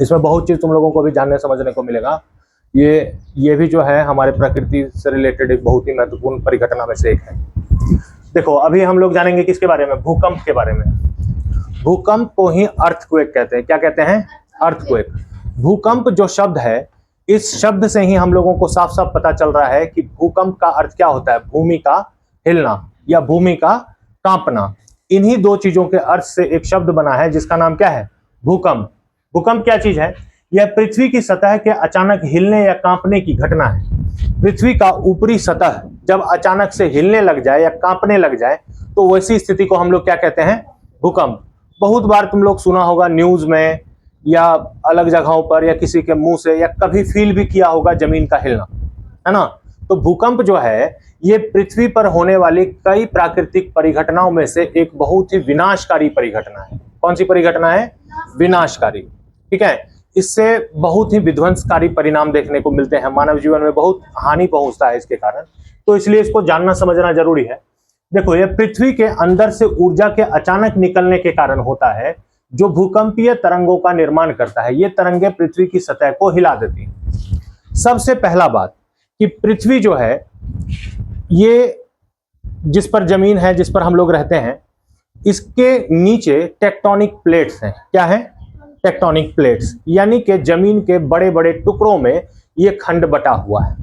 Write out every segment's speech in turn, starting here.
इसमें बहुत चीज़ तुम लोगों को भी जानने समझने को मिलेगा। ये भी जो है हमारे प्रकृति से रिलेटेड एक बहुत ही महत्वपूर्ण परिघटना में से एक है। देखो अभी हम लोग जानेंगे किसके बारे में, भूकंप के बारे में। भूकंप को ही अर्थक्वेक कहते हैं। क्या कहते हैं? अर्थक्वेक। भूकंप जो शब्द है, इस शब्द से ही हम लोगों को साफ साफ पता चल रहा है कि भूकंप का अर्थ क्या होता है। भूमि का हिलना या भूमि का कांपना। इन्हीं दो चीजों के अर्थ से एक शब्द बना है जिसका नाम क्या है? भूकंप। भूकंप क्या चीज है? यह पृथ्वी की सतह के अचानक हिलने या कांपने की घटना है। पृथ्वी का ऊपरी सतह जब अचानक से हिलने लग जाए या कांपने लग जाए तो वैसी स्थिति को हम लोग क्या कहते हैं? भूकंप। बहुत बार तुम लोग सुना होगा न्यूज में या अलग जगहों पर या किसी के मुंह से, या कभी फील भी किया होगा जमीन का हिलना, है ना। तो भूकंप जो है ये पृथ्वी पर होने वाली कई प्राकृतिक परिघटनाओं में से एक बहुत ही विनाशकारी परिघटना है। कौन सी परिघटना है? विनाशकारी। ठीक है। इससे बहुत ही विध्वंसकारी परिणाम देखने को मिलते हैं, मानव जीवन में बहुत हानि पहुंचता है इसके कारण। तो इसलिए इसको जानना समझना जरूरी है। देखो ये पृथ्वी के अंदर से ऊर्जा के अचानक निकलने के कारण होता है जो भूकंपीय तरंगों का निर्माण करता है। ये तरंगे पृथ्वी की सतह को हिला देती हैं। सबसे पहला बात कि पृथ्वी जो है ये जिस पर जमीन है, जिस पर हम लोग रहते हैं, इसके नीचे टेक्टोनिक प्लेट्स हैं। क्या है? टेक्टोनिक प्लेट्स, यानी कि जमीन के बड़े बड़े टुकड़ों में ये खंड बटा हुआ है।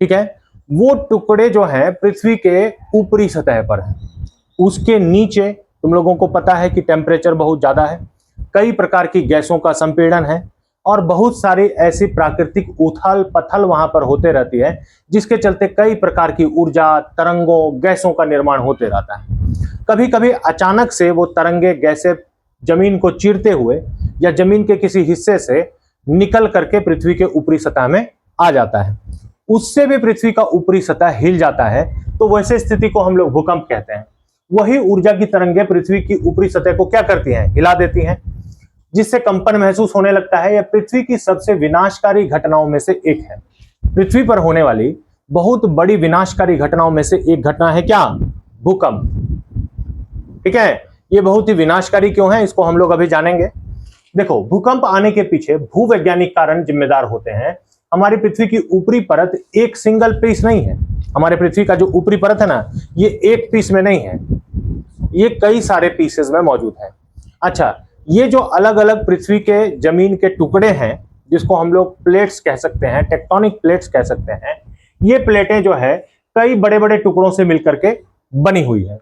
ठीक है। वो टुकड़े जो हैं पृथ्वी के ऊपरी सतह पर हैं। उसके नीचे तुम लोगों को पता है कि टेम्परेचर बहुत ज्यादा है, कई प्रकार की गैसों का संपीड़न है और बहुत सारी ऐसी प्राकृतिक उथल पथल वहां पर होते रहती है जिसके चलते कई प्रकार की ऊर्जा, तरंगों, गैसों का निर्माण होते रहता है। कभी कभी अचानक से वो तरंगे, गैसें जमीन को चीरते हुए या जमीन के किसी हिस्से से निकल करके पृथ्वी के ऊपरी सतह में आ जाता है। उससे भी पृथ्वी का ऊपरी सतह हिल जाता है, तो वैसे स्थिति को हम लोग भूकंप कहते हैं। वही ऊर्जा की तरंगें पृथ्वी की ऊपरी सतह को क्या करती हैं? हिला देती हैं, जिससे कंपन महसूस होने लगता है। यह पृथ्वी की सबसे विनाशकारी घटनाओं में से एक है। पृथ्वी पर होने वाली बहुत बड़ी विनाशकारी घटनाओं में से एक घटना है क्या? भूकंप। ठीक है। ये बहुत ही विनाशकारी क्यों है, इसको हम लोग अभी जानेंगे। देखो भूकंप आने के पीछे भूवैज्ञानिक कारण जिम्मेदार होते हैं। हमारी पृथ्वी की ऊपरी परत एक सिंगल पीस नहीं है। हमारे पृथ्वी का जो ऊपरी परत है ना, ये एक पीस में नहीं है, ये कई सारे पीसेस में मौजूद है। अच्छा, ये जो अलग अलग पृथ्वी के जमीन के टुकड़े हैं, जिसको हम लोग प्लेट्स कह सकते हैं, टेक्टोनिक प्लेट्स कह सकते हैं, ये प्लेटें जो है कई बड़े बड़े टुकड़ों से मिलकर के बनी हुई है।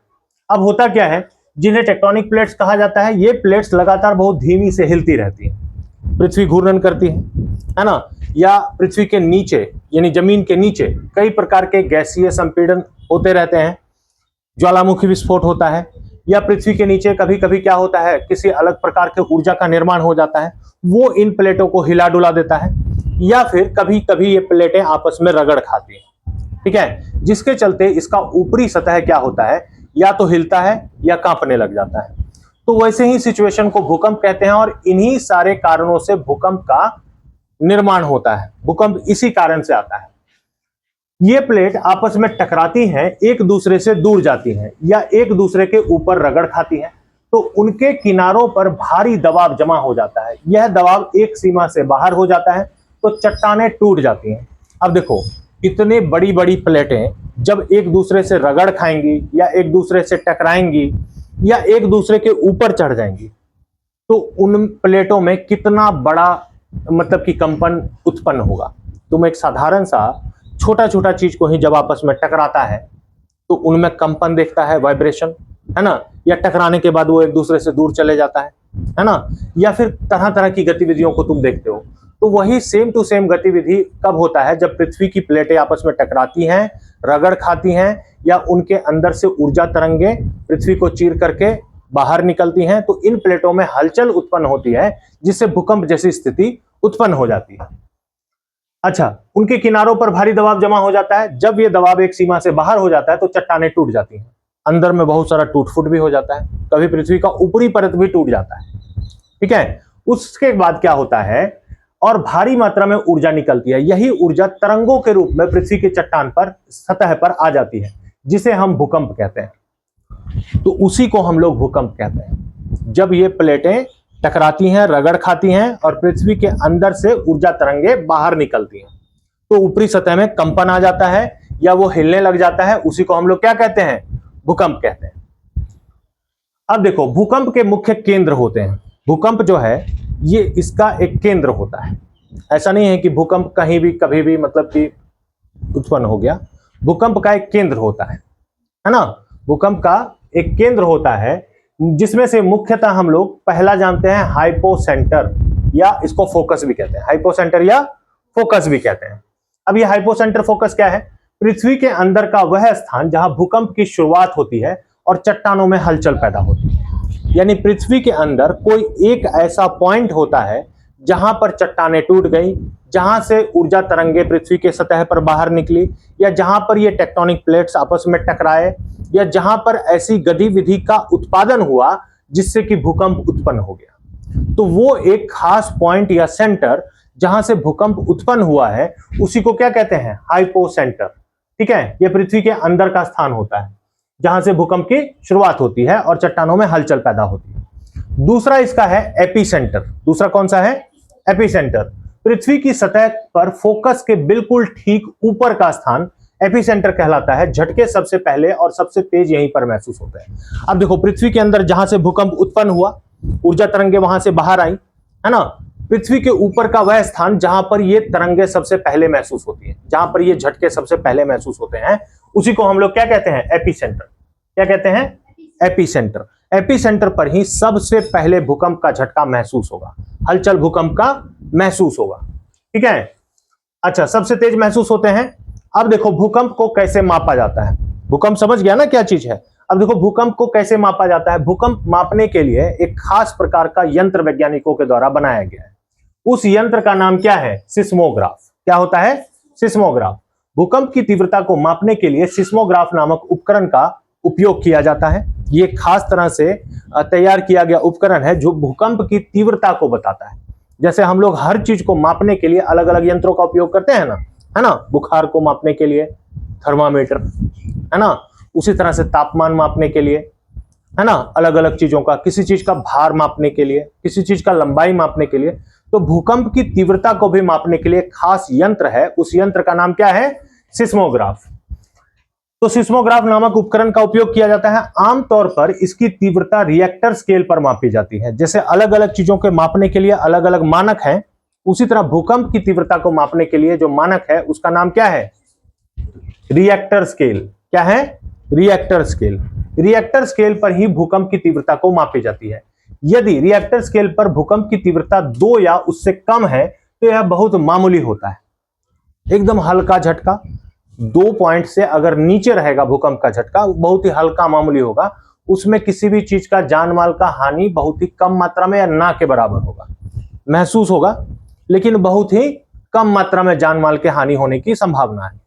अब होता क्या है, जिन्हें टेक्टोनिक प्लेट्स कहा जाता है, ये प्लेट्स लगातार बहुत धीमी से हिलती रहती है। पृथ्वी घूर्णन करती है ना। या पृथ्वी के नीचे यानी जमीन के नीचे कई प्रकार के गैसीय संपीड़न होते रहते हैं, ज्वालामुखी विस्फोट होता है, या पृथ्वी के नीचे कभी कभी क्या होता है, किसी अलग प्रकार के ऊर्जा का निर्माण हो जाता है, वो इन प्लेटों को हिला डुला देता है, या फिर कभी कभी ये प्लेटें आपस में रगड़ खाती हैं। ठीक है। जिसके चलते इसका ऊपरी सतह क्या होता है, या तो हिलता है या कांपने लग जाता है। तो वैसे ही सिचुएशन को भूकंप कहते हैं और इन्हीं सारे कारणों से भूकंप का निर्माण होता है। भूकंप इसी कारण से आता है। ये प्लेट आपस में टकराती हैं, एक दूसरे से दूर जाती हैं या एक दूसरे के ऊपर रगड़ खाती हैं, तो उनके किनारों पर भारी दबाव जमा हो जाता है। यह दबाव एक सीमा से बाहर हो जाता है तो चट्टानें टूट जाती हैं। अब देखो, इतने बड़ी बड़ी प्लेटें जब एक दूसरे से रगड़ खाएंगी या एक दूसरे से टकराएंगी या एक दूसरे के ऊपर चढ़ जाएंगी, तो उन प्लेटों में कितना बड़ा मतलब कि कंपन उत्पन्न होगा। तुम एक साधारण सा छोटा छोटा चीज को ही जब आपस में टकराता है तो उनमें कंपन देखता है, वाइब्रेशन, है ना, या टकराने के बाद वो एक दूसरे से दूर चले जाता है ना, या फिर तरह तरह की गतिविधियों को तुम देखते हो। तो वही सेम टू सेम गतिविधि कब होता है, जब पृथ्वी की प्लेटें आपस में टकराती हैं, रगड़ खाती हैं, या उनके अंदर से ऊर्जा तरंगे पृथ्वी को चीर करके बाहर निकलती हैं, तो इन प्लेटों में हलचल उत्पन्न होती है जिससे भूकंप जैसी स्थिति उत्पन्न हो जाती है। अच्छा, उनके किनारों पर भारी दबाव जमा हो जाता है। जब ये दबाव एक सीमा से बाहर हो जाता है तो चट्टानें टूट जाती हैं, अंदर में बहुत सारा टूट फूट भी हो जाता है, कभी पृथ्वी का ऊपरी परत भी टूट जाता है। ठीक है। उसके बाद क्या होता है, और भारी मात्रा में ऊर्जा निकलती है। यही ऊर्जा तरंगों के रूप में पृथ्वी की चट्टान पर, सतह पर आ जाती है, जिसे हम भूकंप कहते हैं। तो उसी को हम लोग भूकंप कहते हैं। जब ये प्लेटें टकराती हैं, रगड़ खाती हैं और पृथ्वी के अंदर से ऊर्जा तरंगे बाहर निकलती हैं। तो ऊपरी सतह में कंपन आ जाता है या वो हिलने लग जाता है, उसी को हम लोग क्या कहते हैं? भूकंप कहते हैं। अब देखो, भूकंप के मुख्य केंद्र होते हैं। भूकंप जो है ये इसका एक केंद्र होता है। ऐसा नहीं है कि भूकंप कहीं भी कभी भी मतलब कि उत्पन्न हो गया। भूकंप का एक केंद्र होता है ना? भूकंप का एक केंद्र होता है जिसमें से मुख्यतः हम लोग पहला जानते हैं हाइपोसेंटर, या इसको फोकस भी कहते हैं। हाइपोसेंटर या फोकस भी कहते हैं। अब ये हाइपोसेंटर फोकस क्या है? पृथ्वी के अंदर का वह स्थान जहां भूकंप की शुरुआत होती है और चट्टानों में हलचल पैदा होती है। यानी पृथ्वी के अंदर कोई एक ऐसा पॉइंट होता है जहां पर चट्टानें टूट गई, जहां से ऊर्जा तरंगे पृथ्वी के सतह पर बाहर निकली, या जहां पर ये टेक्टोनिक प्लेट्स आपस में टकराए, या जहां पर ऐसी गतिविधि का उत्पादन हुआ जिससे कि भूकंप उत्पन्न हो गया। तो वो एक खास पॉइंट या सेंटर जहां से भूकंप उत्पन्न हुआ है उसी को क्या कहते हैं? हाइपोसेंटर। ठीक है, ये पृथ्वी के अंदर का स्थान होता है जहां से भूकंप की शुरुआत होती है और चट्टानों में हलचल पैदा होती है। दूसरा इसका है एपिसेंटर। दूसरा कौन सा है? एपिसेंटर। पृथ्वी की सतह पर फोकस के बिल्कुल ठीक ऊपर का स्थान एपिसेंटर कहलाता है। झटके सबसे पहले और सबसे तेज यहीं पर महसूस होते हैं। अब देखो, पृथ्वी के अंदर जहां से भूकंप उत्पन्न हुआ, ऊर्जा तरंगे वहां से बाहर आई, है ना? पृथ्वी के ऊपर का वह स्थान जहां पर ये तरंगे सबसे पहले महसूस होती हैं, जहां पर ये झटके सबसे पहले महसूस होते हैं, उसी को हम लोग क्या कहते हैं? एपिसेंटर। क्या कहते हैं? एपिसेंटर। एपिसेंटर पर ही सबसे पहले भूकंप का झटका महसूस होगा, हलचल भूकंप का महसूस होगा। ठीक है, अच्छा, सबसे तेज महसूस होते हैं। अब देखो, भूकंप को कैसे मापा जाता है? भूकंप समझ गया ना क्या चीज है? अब देखो, भूकंप को कैसे मापा जाता है? भूकंप मापने के लिए एक खास प्रकार का यंत्र वैज्ञानिकों के द्वारा बनाया गया है। उस यंत्र का नाम क्या है? सिस्मोग्राफ। क्या होता है? सिस्मोग्राफ। भूकंप की तीव्रता को मापने के लिए सिस्मोग्राफ नामक उपकरण का उपयोग किया जाता है। ये खास तरह से तैयार किया गया उपकरण है जो भूकंप की तीव्रता को बताता है। जैसे हम लोग हर चीज को मापने के लिए अलग अलग यंत्रों का उपयोग करते हैं ना, है ना? बुखार को मापने के लिए थर्मामीटर, है ना? उसी तरह से तापमान मापने के लिए, है ना, अलग अलग चीजों का, किसी चीज का भार मापने के लिए, किसी चीज का लंबाई मापने के लिए। तो भूकंप की तीव्रता को भी मापने के लिए खास यंत्र है। उस यंत्र का नाम क्या है? सिस्मोग्राफ। तो सिस्मोग्राफ नामक उपकरण का उपयोग किया जाता है। आमतौर पर इसकी तीव्रता रिएक्टर स्केल पर मापी जाती है। जैसे अलग अलग चीजों के मापने के लिए अलग अलग मानक हैं, उसी तरह भूकंप की तीव्रता को मापने के लिए जो मानक है उसका नाम क्या है? Richter scale. क्या है? Richter scale. रिएक्टर स्केल पर ही भूकंप की तीव्रता को मापी जाती है। यदि रिएक्टर स्केल पर भूकंप की तीव्रता 2 या उससे कम है तो यह बहुत मामूली होता है, एकदम हल्का झटका। 2 पॉइंट से अगर नीचे रहेगा भूकंप का झटका, बहुत ही हल्का मामूली होगा। उसमें किसी भी चीज का जान माल का हानि बहुत ही कम मात्रा में या ना के बराबर होगा, महसूस होगा, लेकिन बहुत ही कम मात्रा में जान माल के हानि होने की संभावना है।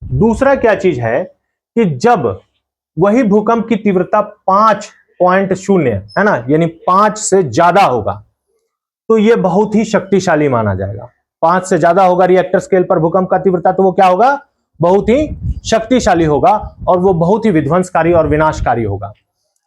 दूसरा क्या चीज है कि जब वही भूकंप की तीव्रता 5.0 है ना, यानी 5 से ज्यादा होगा, तो यह बहुत ही शक्तिशाली माना जाएगा। 5 से ज्यादा होगा रिएक्टर स्केल पर भूकंप का तीव्रता, तो वो क्या होगा? बहुत ही शक्तिशाली होगा और वो बहुत ही विध्वंसकारी और विनाशकारी होगा।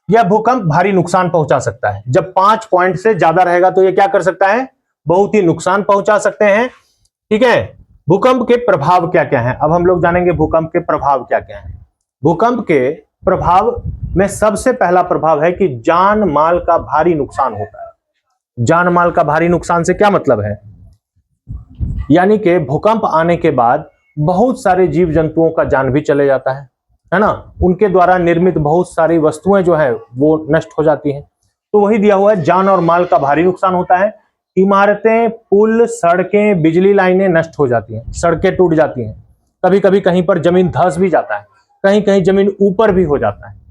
यह भूकंप भारी नुकसान पहुंचा सकता है। जब 5 पॉइंट से ज्यादा रहेगा तो यह क्या कर सकता है? बहुत ही नुकसान पहुंचा सकते हैं। ठीक है, भूकंप के प्रभाव क्या क्या हैं? अब हम लोग जानेंगे भूकंप के प्रभाव क्या क्या हैं। भूकंप के प्रभाव में सबसे पहला प्रभाव है कि जान माल का भारी नुकसान होता है। जान माल का भारी नुकसान से क्या मतलब है? यानी कि भूकंप आने के बाद बहुत सारे जीव जंतुओं का जान भी चले जाता है ना? उनके द्वारा निर्मित बहुत सारी वस्तुएं जो है वो नष्ट हो जाती हैं। तो वही दिया हुआ है, जान और माल का भारी नुकसान होता है। इमारतें, पुल, सड़कें, बिजली लाइनें नष्ट हो जाती हैं, सड़कें टूट जाती हैं। कभी कभी कहीं पर जमीन धंस भी जाता है, कहीं कहीं जमीन ऊपर भी हो जाता है।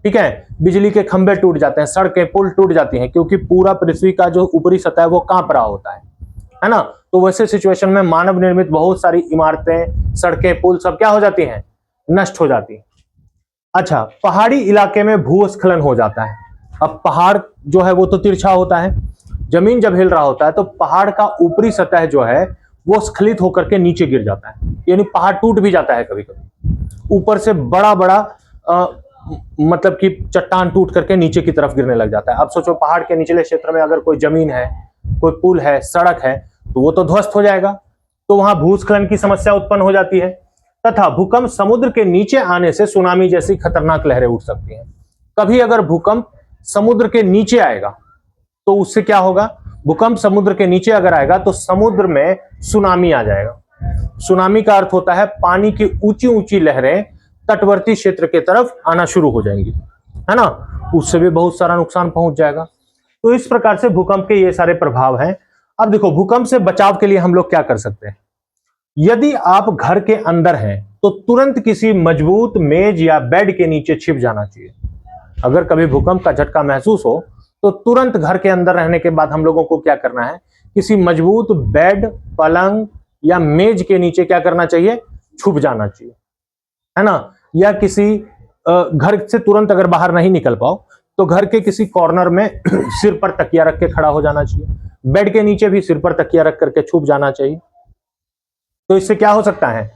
ठीक है, बिजली के खंभे टूट जाते हैं, सड़कें, पुल टूट जाती हैं, क्योंकि पूरा पृथ्वी का जो ऊपरी सतह है वो कांप रहा होता है ना? तो वैसे सिचुएशन में मानव निर्मित बहुत सारी इमारतें, सड़कें, पुल सब क्या हो जाती हैं? नष्ट हो जाती हैं। अच्छा, पहाड़ी इलाके में भूस्खलन हो जाता है। अब पहाड़ जो है वो तो तिरछा होता है, जमीन जब हिल रहा होता है तो पहाड़ का ऊपरी सतह जो है वो स्खलित होकर के नीचे गिर जाता है, यानी पहाड़ टूट भी जाता है कभी कभी। ऊपर से बड़ा बड़ा मतलब कि चट्टान टूट करके नीचे की तरफ गिरने लग जाता है। अब सोचो पहाड़ के निचले क्षेत्र में अगर कोई जमीन है, कोई पुल है, सड़क है, तो वो तो ध्वस्त हो जाएगा, तो वहां भूस्खलन की समस्या उत्पन्न हो जाती है। तथा भूकंप समुद्र के नीचे आने से सुनामी जैसी खतरनाक लहरें उठ सकती हैं। कभी अगर भूकंप समुद्र के नीचे आएगा तो उससे क्या होगा, भूकंप समुद्र के नीचे अगर आएगा तो समुद्र में सुनामी आ जाएगा। सुनामी का अर्थ होता है पानी की ऊंची ऊंची लहरें तटवर्ती क्षेत्र के तरफ आना शुरू हो जाएंगी, है ना, उससे भी बहुत सारा नुकसान पहुंच जाएगा। तो इस प्रकार से भूकंप के ये सारे प्रभाव हैं। अब देखो भूकंप से बचाव के लिए हम लोग क्या कर सकते हैं। यदि आप घर के अंदर हैं तो तुरंत किसी मजबूत मेज या बेड के नीचे छिप जाना चाहिए। अगर कभी भूकंप का झटका महसूस हो तो तुरंत घर के अंदर रहने के बाद हम लोगों को क्या करना है, किसी मजबूत बेड, पलंग या मेज के नीचे क्या करना चाहिए, छुप जाना चाहिए, है ना। या किसी घर से तुरंत अगर बाहर नहीं निकल पाओ तो घर के किसी कॉर्नर में सिर पर तकिया रख के खड़ा हो जाना चाहिए। बेड के नीचे भी सिर पर तकिया रख करके छुप जाना चाहिए। तो इससे क्या हो सकता है,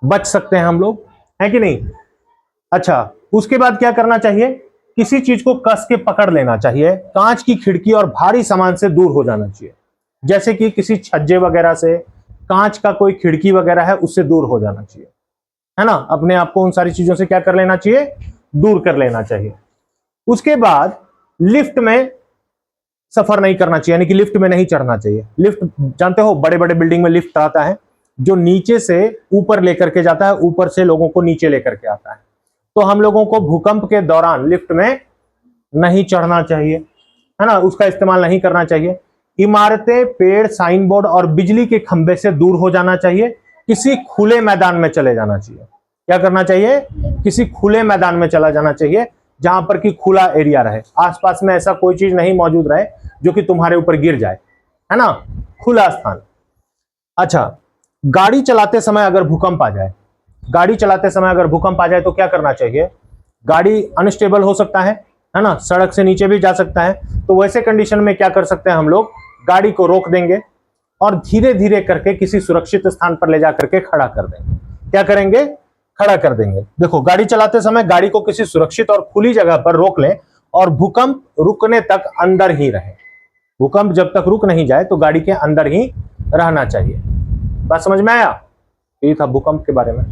बच सकते हैं हम लोग, है कि नहीं। अच्छा, उसके बाद क्या करना चाहिए, किसी चीज को कस के पकड़ लेना चाहिए। कांच की खिड़की और भारी सामान से दूर हो जाना चाहिए, जैसे कि किसी छज्जे वगैरह से, कांच का कोई खिड़की वगैरह है उससे दूर हो जाना चाहिए, है ना। अपने आप को उन सारी चीजों से क्या कर लेना चाहिए, दूर कर लेना चाहिए। उसके बाद लिफ्ट में सफर नहीं करना चाहिए, यानी कि लिफ्ट में नहीं चढ़ना चाहिए। लिफ्ट जानते हो, बड़े बड़े बिल्डिंग में लिफ्ट आता है जो नीचे से ऊपर लेकर के जाता है, ऊपर से लोगों को नीचे लेकर के आता है। तो हम लोगों को भूकंप के दौरान लिफ्ट में नहीं चढ़ना चाहिए, है ना, उसका इस्तेमाल नहीं करना चाहिए। इमारतें, पेड़, साइन बोर्ड और बिजली के खंभे से दूर हो जाना चाहिए। किसी खुले मैदान में चले जाना चाहिए। क्या करना चाहिए, किसी खुले मैदान में चला जाना चाहिए जहां पर कि खुला एरिया रहे, आसपास में ऐसा कोई चीज नहीं मौजूद रहे जो कि तुम्हारे ऊपर गिर जाए, है ना, खुला स्थान। अच्छा, गाड़ी चलाते समय अगर भूकंप आ जाए, गाड़ी चलाते समय अगर भूकंप आ जाए तो क्या करना चाहिए, गाड़ी अनस्टेबल हो सकता है ना, सड़क से नीचे भी जा सकता है। तो वैसे कंडीशन में क्या कर सकते हैं हम लोग, गाड़ी को रोक देंगे और धीरे धीरे करके किसी सुरक्षित स्थान पर ले जाकर के खड़ा कर देंगे। क्या करेंगे, खड़ा कर देंगे। देखो, गाड़ी चलाते समय गाड़ी को किसी सुरक्षित और खुली जगह पर रोक लें और भूकंप रुकने तक अंदर ही रहे। भूकंप जब तक रुक नहीं जाए तो गाड़ी के अंदर ही रहना चाहिए। बात समझ में आया, ये था भूकंप के बारे में।